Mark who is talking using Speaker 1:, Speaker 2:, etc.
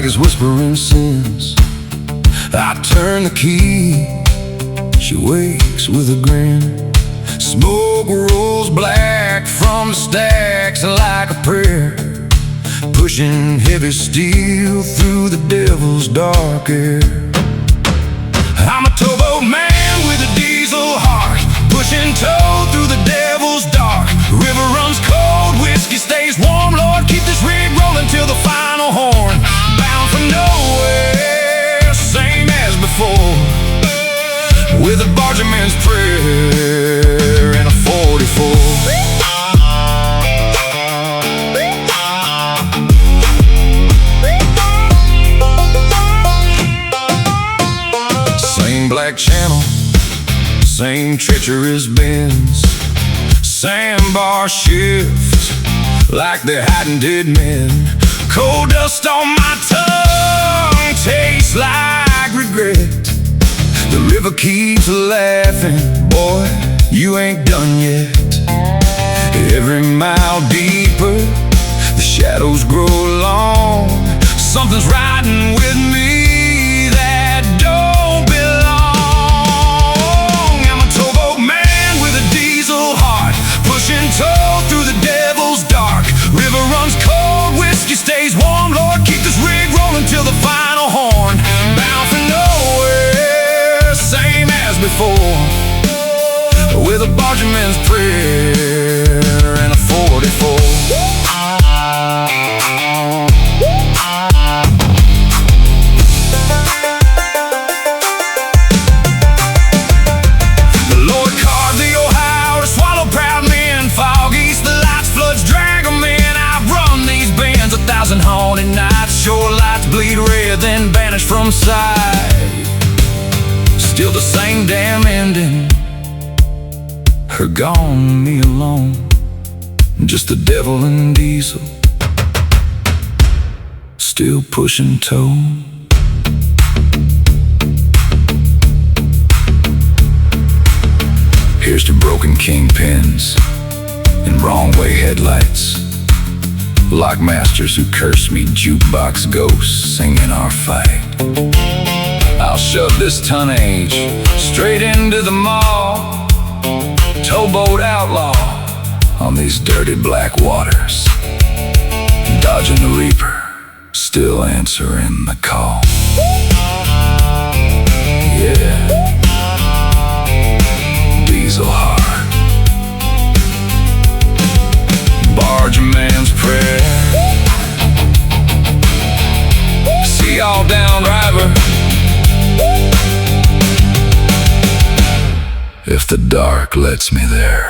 Speaker 1: his whispering sins. I turn the key, she wakes with a grin. Smoke rolls black from the stacks like a prayer, pushing heavy steel through the devil's dark air. I'm a towboat man with a diesel heart, pushing tow through the devil's dark. River runs cold, whiskey stays warm. Lord, keep this rig rolling till the final horn. Bound for nowhere, same as before, with a bargeman's prayer and a 44. Black channel, same treacherous bends, sandbar shift like they're hiding dead men. Coal dust on my tongue tastes like regret. The river keeps laughing, boy, you ain't done yet. Every mile deeper, the shadows grow long. Something's riding with me that don't belong. Pushing tow through the devil's dark. River runs cold, whiskey stays warm. Lord, keep this rig rolling till the final horn. Bound for nowhere, same as before, with a bargeman's prayer and a 44. Haunted nights, shore lights bleed red, then vanish from sight. Still the same damn ending, her gone, me alone, just the devil and diesel, still pushing tow. Here's to broken kingpins and wrong way headlights, lock masters who curse me, jukebox ghosts singing our fight. I'll shove this tonnage straight into the mall, towboat outlaw on these dirty black waters, dodging the reaper, still answering the call. Yeah, diesel heart, bargeman's prayer. See y'all down river, if the dark lets me there.